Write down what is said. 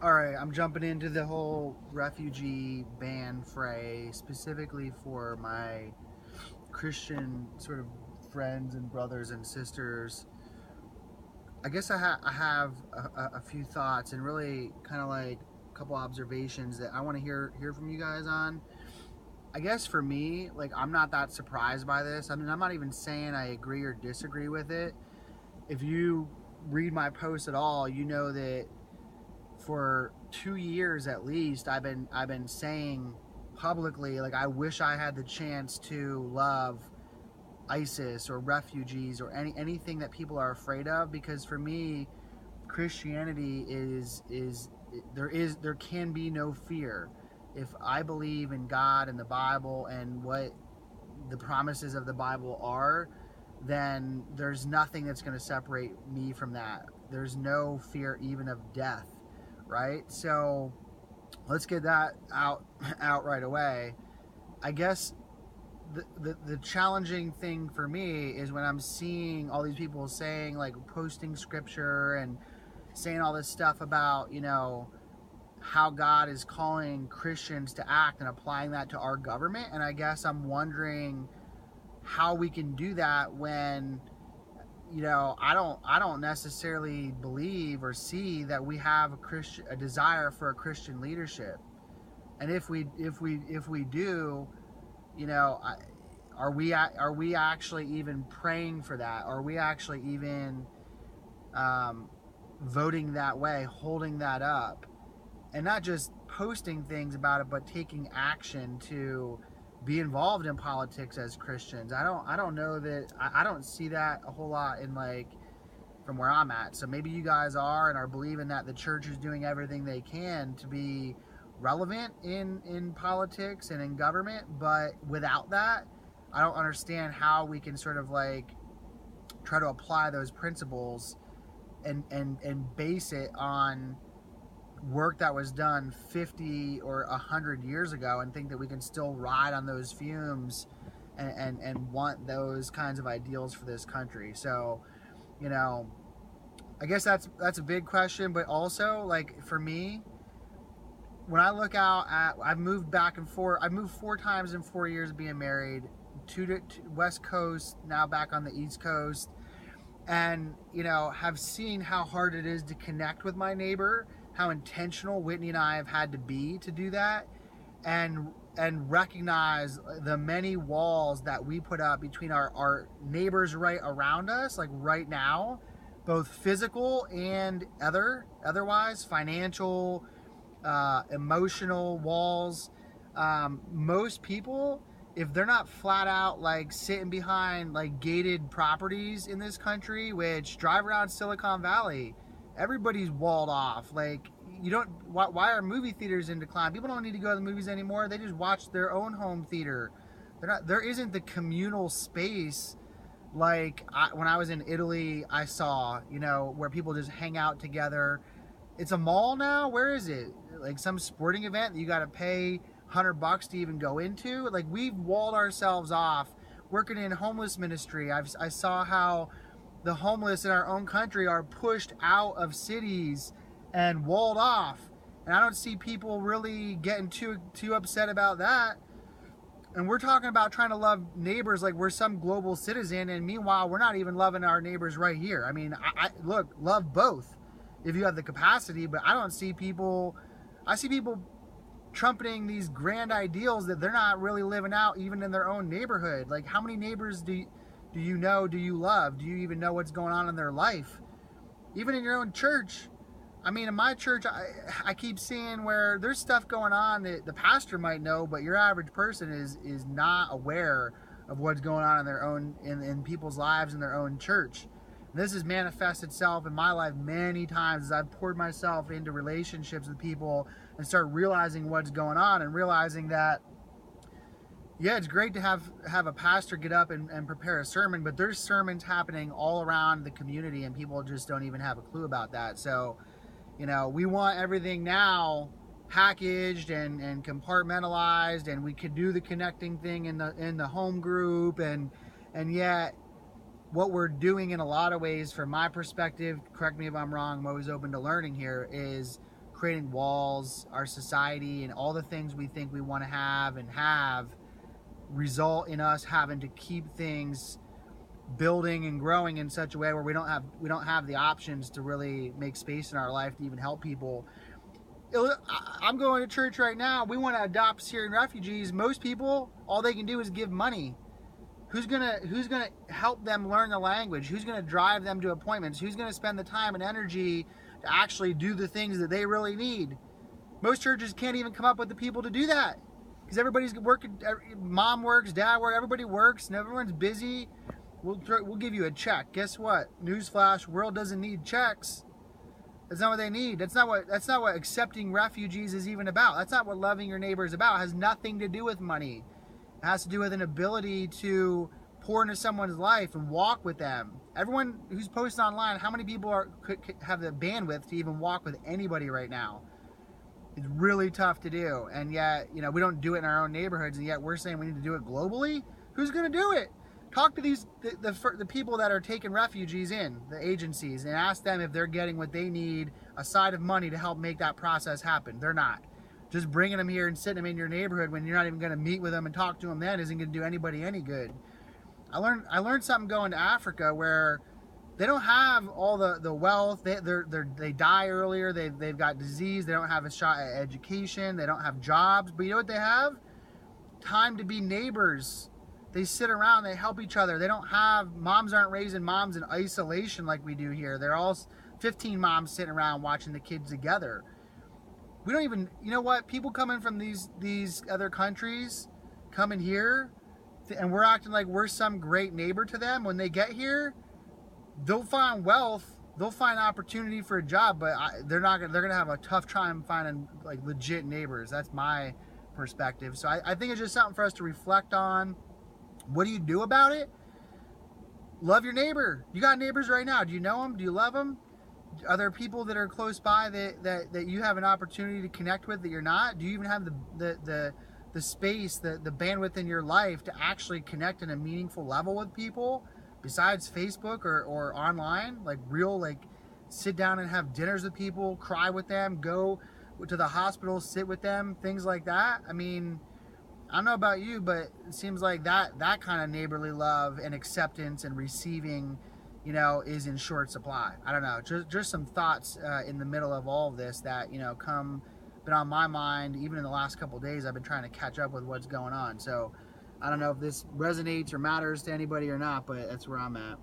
All right, I'm jumping into the whole refugee ban fray specifically for my Christian sort of friends and brothers and sisters. I guess I have a few thoughts and really kind of like a couple observations that I want to hear from you guys on. I guess for me, like, I'm not that surprised by this. I mean, I'm not even saying I agree or disagree with it. If you read my posts at all, you know that for 2 years at least, I've been saying publicly, like, I wish I had the chance to love ISIS or refugees or anything that people are afraid of, because for me, Christianity is there can be no fear. If I believe in God and the Bible and what the promises of the Bible are, then there's nothing that's going to separate me from that. There's no fear even of death, right? So let's get that out right away. I guess the challenging thing for me is when I'm seeing all these people saying, like, posting scripture and saying all this stuff about, how God is calling Christians to act and applying that to our government. And I guess I'm wondering how we can do that when, I don't necessarily believe or see that we have a desire for a Christian leadership. And if we do, are we actually even praying for that? Are we actually even voting that way, holding that up, and not just posting things about it, but taking action to be involved in politics as Christians? I don't know that I don't see that a whole lot in, like, from where I'm at. So maybe you guys are and are believing that the church is doing everything they can to be relevant in politics and in government, but without that, I don't understand how we can sort of like try to apply those principles and base it on work that was done 50 or 100 years ago and think that we can still ride on those fumes and want those kinds of ideals for this country. So, I guess that's a big question, but also, like, for me, when I look out at, I've moved back and forth. I've moved 4 times in 4 years of being married, two to West Coast, now back on the East Coast, and have seen how hard it is to connect with my neighbor, how intentional Whitney and I have had to be to do that, and recognize the many walls that we put up between our neighbors right around us, like right now, both physical and otherwise, financial, emotional walls. Most people, if they're not flat out like sitting behind like gated properties in this country, which drive around Silicon Valley, everybody's walled off. Like, you don't. Why are movie theaters in decline? People don't need to go to the movies anymore. They just watch their own home theater. There isn't the communal space like when I was in Italy. I saw, where people just hang out together. It's a mall now. Where is it? Like some sporting event that you got to pay $100 to even go into. Like, we've walled ourselves off. Working in homeless ministry, I saw how the homeless in our own country are pushed out of cities and walled off, and I don't see people really getting too upset about that. And we're talking about trying to love neighbors like we're some global citizen, and meanwhile we're not even loving our neighbors right here. I mean, I look, love both if you have the capacity, but I don't see people. I see people trumpeting these grand ideals that they're not really living out even in their own neighborhood. Like, how many neighbors do you know, do you love? Do you even know what's going on in their life? Even in your own church. I mean, in my church, I keep seeing where there's stuff going on that the pastor might know, but your average person is not aware of what's going on in their own in people's lives in their own church. And this has manifested itself in my life many times as I've poured myself into relationships with people and start realizing what's going on and realizing that, yeah, it's great to have a pastor get up and prepare a sermon, but there's sermons happening all around the community and people just don't even have a clue about that. So, we want everything now packaged and compartmentalized, and we could do the connecting thing in the home group, and yet what we're doing in a lot of ways, from my perspective, correct me if I'm wrong, I'm always open to learning here, is creating walls, our society, and all the things we think we want to have and have result in us having to keep things building and growing in such a way where we don't have the options to really make space in our life to even help people. I'm going to church right now. We want to adopt Syrian refugees. Most people, all they can do is give money. Who's gonna help them learn the language? Who's gonna drive them to appointments? Who's gonna spend the time and energy to actually do the things that they really need? Most churches can't even come up with the people to do that because everybody's working. Mom works, dad works, everybody works, and everyone's busy. We'll give you a check. Guess what? Newsflash: world doesn't need checks. That's not what they need. That's not what accepting refugees is even about. That's not what loving your neighbor is about. It has nothing to do with money. It has to do with an ability to pour into someone's life and walk with them. Everyone who's posting online, how many people could have the bandwidth to even walk with anybody right now? It's really tough to do, and yet, you know, we don't do it in our own neighborhoods, and yet we're saying we need to do it globally. Who's going to do it? Talk to the people that are taking refugees in, the agencies, and ask them if they're getting what they need aside of money to help make that process happen. They're not. Just bringing them here and sitting them in your neighborhood when you're not even going to meet with them and talk to them then isn't going to do anybody any good. I learned something going to Africa where they don't have all the wealth. They die earlier. They've got disease. They don't have a shot at education. They don't have jobs. But you know what they have? Time to be neighbors. They sit around. They help each other. They don't have, moms aren't raising moms in isolation like we do here. They're all 15 moms sitting around watching the kids together. We don't even, you know what? People coming from these other countries coming here, and we're acting like we're some great neighbor to them. When they get here, they'll find wealth, they'll find opportunity for a job, but they're gonna have a tough time finding like legit neighbors. That's my perspective. So I think it's just something for us to reflect on. What do you do about it? Love your neighbor. You got neighbors right now. Do you know them? Do you love them? Are there people that are close by that you have an opportunity to connect with that you're not? Do you even have the space, the bandwidth in your life to actually connect in a meaningful level with people besides Facebook or online? Like real, like sit down and have dinners with people, cry with them, go to the hospital, sit with them, things like that. I mean, I don't know about you, but it seems like that kind of neighborly love and acceptance and receiving, you know, is in short supply. I don't know. Just some thoughts in the middle of all of this that, you know, been on my mind. Even in the last couple of days, I've been trying to catch up with what's going on. So I don't know if this resonates or matters to anybody or not, but that's where I'm at.